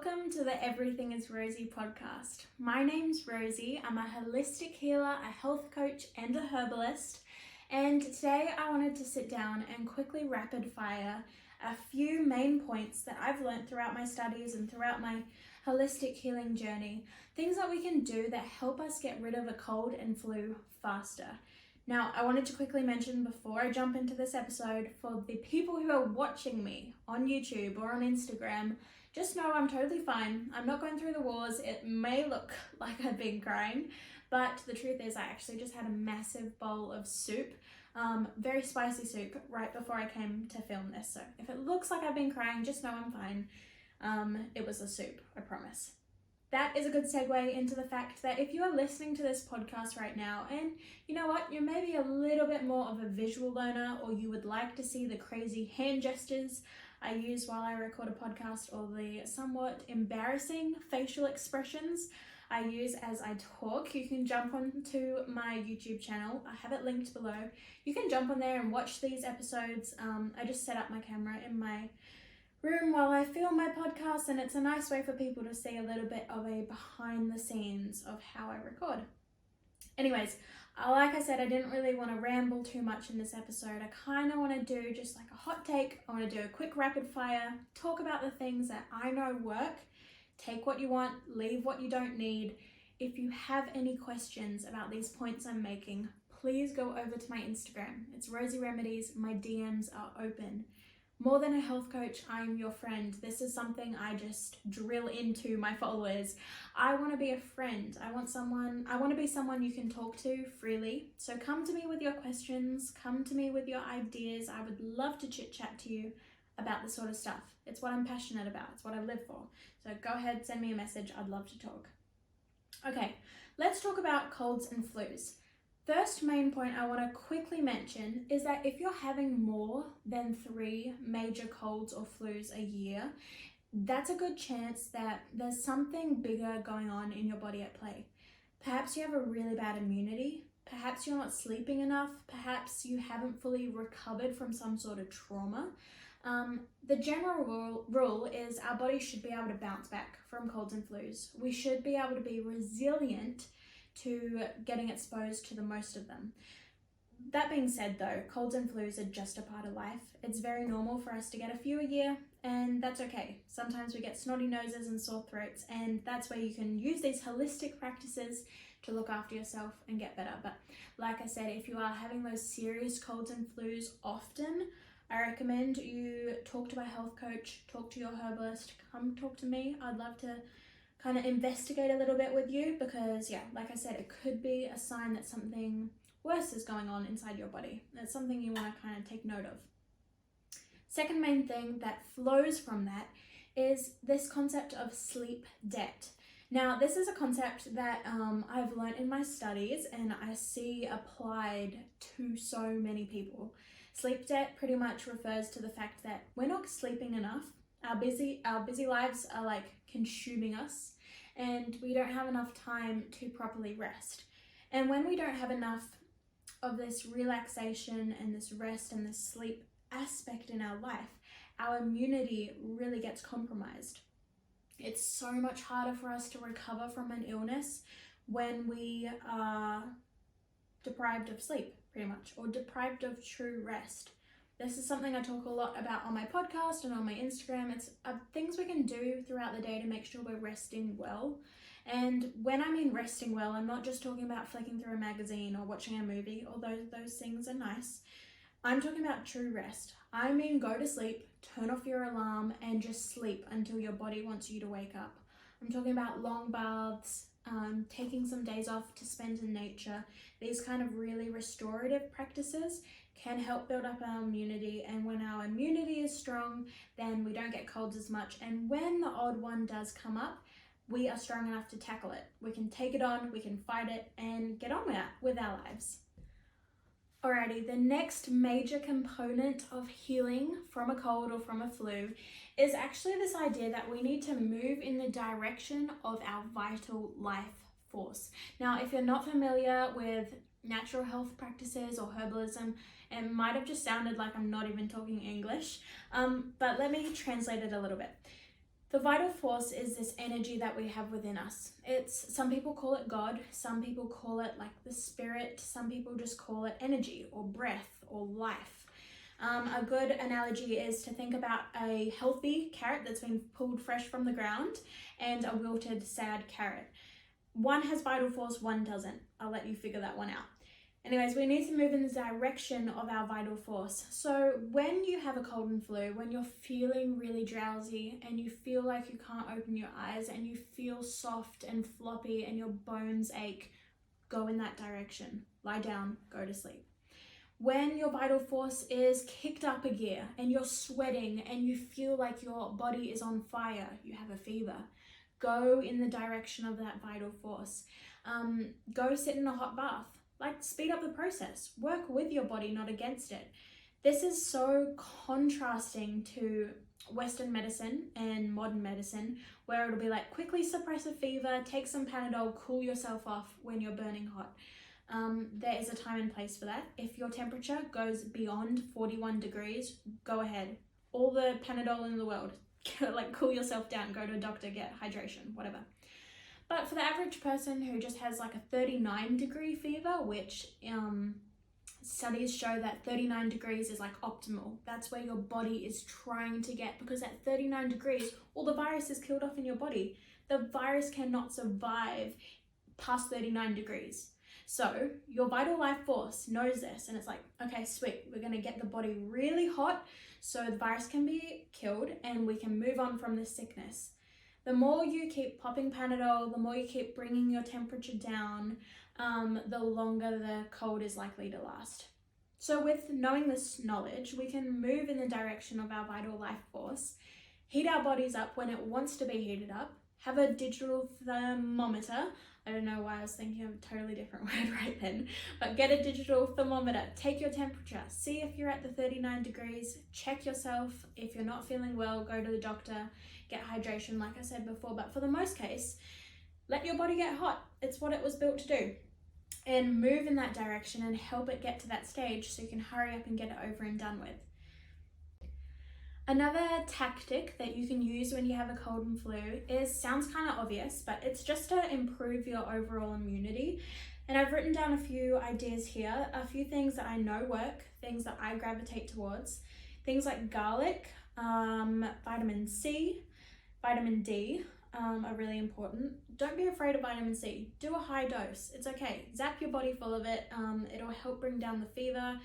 welcome to the Everything is Rosie podcast. My name's Rosie. I'm a holistic healer, a health coach, and a herbalist. And today I wanted to sit down and quickly rapid fire a few main points that I've learned throughout my studies and throughout my holistic healing journey. Things that we can do that help us get rid of a cold and flu faster. Now, I wanted to quickly mention before I jump into this episode, for the people who are watching me on YouTube or on Instagram, just know I'm totally fine. I'm not going through the wars. It may look like I've been crying, but the truth is I actually just had a massive bowl of soup, very spicy soup, right before I came to film this. So if it looks like I've been crying, just know I'm fine. It was a soup, I promise. That is a good segue into the fact that if you are listening to this podcast right now and you know what, you're maybe a little bit more of a visual learner, or you would like to see the crazy hand gestures I use while I record a podcast, or the somewhat embarrassing facial expressions I use as I talk, you can jump onto my YouTube channel. I have it linked below. You can jump on there and watch these episodes. I just set up my camera in my room while I film my podcast, and it's a nice way for people to see a little bit of a behind the scenes of how I record. Anyways, like I said, I didn't really want to ramble too much in this episode. I kind of want to do just like a hot take. I want to do a quick rapid fire, talk about the things that I know work, take what you want, leave what you don't need. If you have any questions about these points I'm making, please go over to my Instagram. It's Rosie Remedies. My DMs are open. More than a health coach, I'm your friend. This is something I just drill into my followers. I want to be a friend. I want to be someone you can talk to freely. So come to me with your questions, come to me with your ideas. I would love to chit chat to you about this sort of stuff. It's what I'm passionate about. It's what I live for. So go ahead, send me a message. I'd love to talk. Okay, let's talk about colds and flus. First main point I want to quickly mention is that if you're having more than 3 major colds or flus a year, that's a good chance that there's something bigger going on in your body at play. Perhaps you have a really bad immunity, perhaps you're not sleeping enough, perhaps you haven't fully recovered from some sort of trauma. The general rule is our body should be able to bounce back from colds and flus. We should be able to be resilient to getting exposed to the most of them. That being said though, colds and flus are just a part of life. It's very normal for us to get a few a year, and that's okay. Sometimes we get snotty noses and sore throats, and that's where you can use these holistic practices to look after yourself and get better. But like I said, if you are having those serious colds and flus often, I recommend you talk to a health coach, talk to your herbalist, come talk to me. I'd love to kind of investigate a little bit with you, because yeah, like I said, it could be a sign that something worse is going on inside your body. That's something you want to kind of take note of. Second main thing that flows from that is this concept of sleep debt. Now, this is a concept that I've learned in my studies and I see applied to so many people. Sleep debt pretty much refers to the fact that we're not sleeping enough. Our busy lives are like consuming us, and we don't have enough time to properly rest. And when we don't have enough of this relaxation and this rest and this sleep aspect in our life, our immunity really gets compromised. It's so much harder for us to recover from an illness when we are deprived of sleep, pretty much, or deprived of true rest. This is something I talk a lot about on my podcast and on my Instagram. It's things we can do throughout the day to make sure we're resting well. And when I mean resting well, I'm not just talking about flicking through a magazine or watching a movie, although those things are nice. I'm talking about true rest. I mean go to sleep, turn off your alarm, and just sleep until your body wants you to wake up. I'm talking about long baths, taking some days off to spend in nature. These kind of really restorative practices can help build up our immunity, and when our immunity is strong, then we don't get colds as much, and when the odd one does come up, we are strong enough to tackle it. We can take it on, we can fight it, and get on with our lives. Alrighty, the next major component of healing from a cold or from a flu is actually this idea that we need to move in the direction of our vital life force. Now, if you're not familiar with natural health practices or herbalism, it might have just sounded like I'm not even talking English, but let me translate it a little bit. The vital force is this energy that we have within us. Some people call it God, some people call it like the spirit, some people just call it energy or breath or life. A good analogy is to think about a healthy carrot that's been pulled fresh from the ground and a wilted, sad carrot. One has vital force, one doesn't. I'll let you figure that one out. Anyways, we need to move in the direction of our vital force. So when you have a cold and flu, when you're feeling really drowsy and you feel like you can't open your eyes and you feel soft and floppy and your bones ache, go in that direction. Lie down, go to sleep. When your vital force is kicked up a gear and you're sweating and you feel like your body is on fire, you have a fever, go in the direction of that vital force. Go sit in a hot bath. Like, speed up the process. Work with your body, not against it. This is so contrasting to Western medicine and modern medicine, where it'll be like, quickly suppress a fever, take some Panadol, cool yourself off when you're burning hot. There is a time and place for that. If your temperature goes beyond 41 degrees, go ahead. All the Panadol in the world. Like, cool yourself down, go to a doctor, get hydration, whatever. But for the average person who just has like a 39-degree fever, which studies show that 39 degrees is like optimal. That's where your body is trying to get, because at 39 degrees, all the virus is killed off in your body. The virus cannot survive past 39 degrees. So your vital life force knows this, and it's like, okay, sweet, we're gonna get the body really hot so the virus can be killed and we can move on from this sickness. The more you keep popping Panadol, the more you keep bringing your temperature down, the longer the cold is likely to last. So with knowing this knowledge, we can move in the direction of our vital life force, heat our bodies up when it wants to be heated up, have a digital thermometer. I don't know why I was thinking of a totally different word right then, but get a digital thermometer, take your temperature, see if you're at the 39 degrees, check yourself. If you're not feeling well, go to the doctor, get hydration like I said before, but for the most case, let your body get hot. It's what it was built to do. And move in that direction and help it get to that stage so you can hurry up and get it over and done with. Another tactic that you can use when you have a cold and flu sounds kind of obvious, but it's just to improve your overall immunity. And I've written down a few ideas here, a few things that I know work, things that I gravitate towards. Things like garlic, vitamin C, vitamin D are really important. Don't be afraid of vitamin C. Do a high dose. It's okay. Zap your body full of it. It'll help bring down the fever,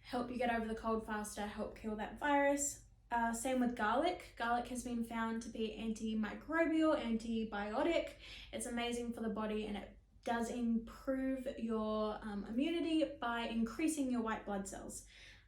help you get over the cold faster, help kill that virus. Same with garlic. Garlic has been found to be antimicrobial, antibiotic. It's amazing for the body, and it does improve your immunity by increasing your white blood cells.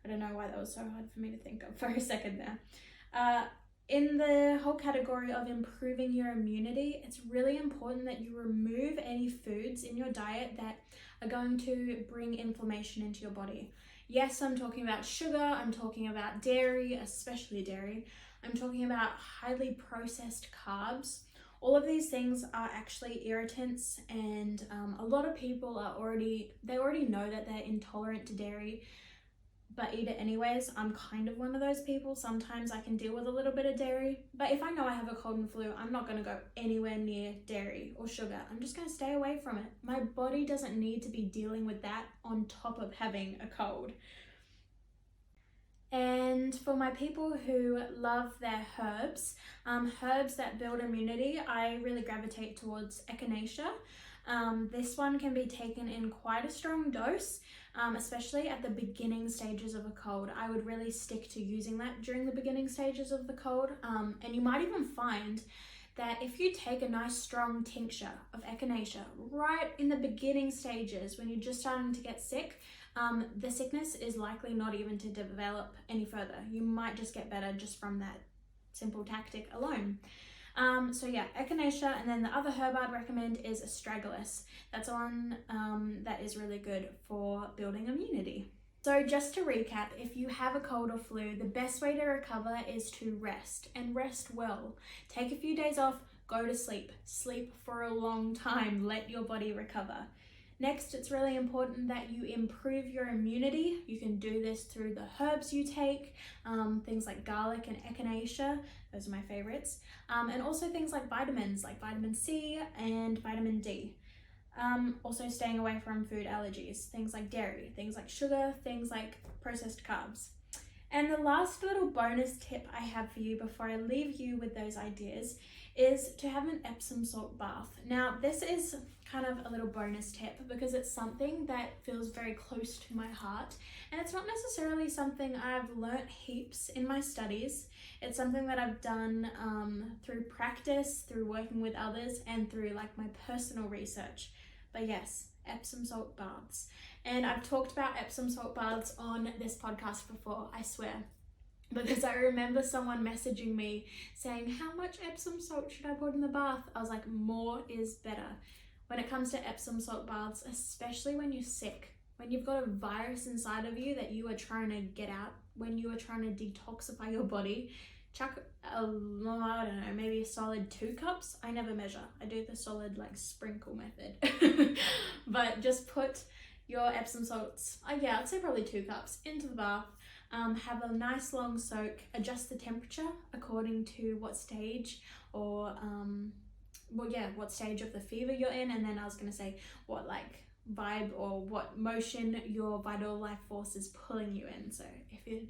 I don't know why that was so hard for me to think of for a second there. In the whole category of improving your immunity, it's really important that you remove any foods in your diet that are going to bring inflammation into your body. Yes, I'm talking about sugar, I'm talking about dairy, especially dairy. I'm talking about highly processed carbs. All of these things are actually irritants, and a lot of people already know that they're intolerant to dairy, but eat it anyways. I'm kind of one of those people. Sometimes I can deal with a little bit of dairy, but if I know I have a cold and flu, I'm not going to go anywhere near dairy or sugar. I'm just going to stay away from it. My body doesn't need to be dealing with that on top of having a cold. And for my people who love their herbs, herbs that build immunity, I really gravitate towards echinacea. This one can be taken in quite a strong dose, especially at the beginning stages of a cold. I would really stick to using that during the beginning stages of the cold. And you might even find that if you take a nice strong tincture of echinacea right in the beginning stages when you're just starting to get sick, the sickness is likely not even to develop any further. You might just get better just from that simple tactic alone. So yeah, echinacea, and then the other herb I'd recommend is astragalus. That's one that is really good for building immunity. So just to recap, if you have a cold or flu, the best way to recover is to rest, and rest well. Take a few days off, go to sleep. Sleep for a long time, let your body recover. Next, it's really important that you improve your immunity. You can do this through the herbs you take, things like garlic and echinacea, those are my favorites, and also things like vitamins, like vitamin C and vitamin D. Also staying away from food allergies, things like dairy, things like sugar, things like processed carbs. And the last little bonus tip I have for you before I leave you with those ideas is to have an Epsom salt bath. Now, this is kind of a little bonus tip because it's something that feels very close to my heart, and it's not necessarily something I've learnt heaps in my studies. It's something that I've done through practice, through working with others, and through like my personal research. But yes, Epsom salt baths. And I've talked about Epsom salt baths on this podcast before, I swear. Because I remember someone messaging me saying, how much Epsom salt should I put in the bath? I was like, more is better. When it comes to Epsom salt baths, especially when you're sick, when you've got a virus inside of you that you are trying to get out, when you are trying to detoxify your body, chuck I don't know, maybe a solid 2 cups. I never measure. I do the solid like sprinkle method. But just put your Epsom salts, yeah, I'd say probably 2 cups into the bath. Have a nice long soak, adjust the temperature according to what stage or what stage of the fever you're in, and then I was going to say what like vibe or what motion your vital life force is pulling you in. So if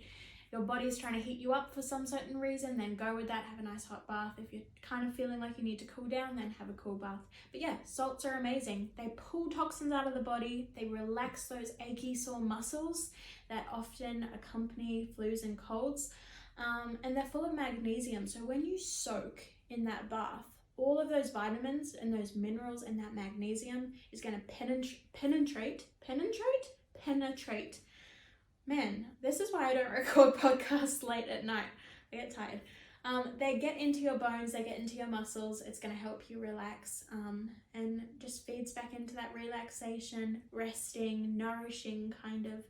your body's trying to heat you up for some certain reason, then go with that, have a nice hot bath. If you're kind of feeling like you need to cool down, then have a cool bath. But yeah, salts are amazing. They pull toxins out of the body, they relax those achy sore muscles that often accompany flus and colds, and they're full of magnesium. So when you soak in that bath, all of those vitamins and those minerals and that magnesium is going to penetrate. Man, this is why I don't record podcasts late at night. I get tired. They get into your bones, they get into your muscles. It's going to help you relax, and just feeds back into that relaxation, resting, nourishing kind of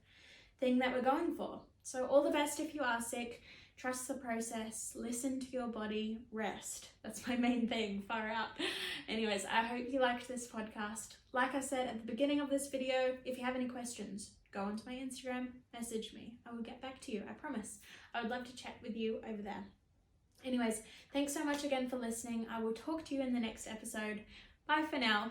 thing that we're going for. So all the best if you are sick. Trust the process, listen to your body, rest. That's my main thing, far out. Anyways, I hope you liked this podcast. Like I said at the beginning of this video, if you have any questions, go onto my Instagram, message me. I will get back to you, I promise. I would love to chat with you over there. Anyways, thanks so much again for listening. I will talk to you in the next episode. Bye for now.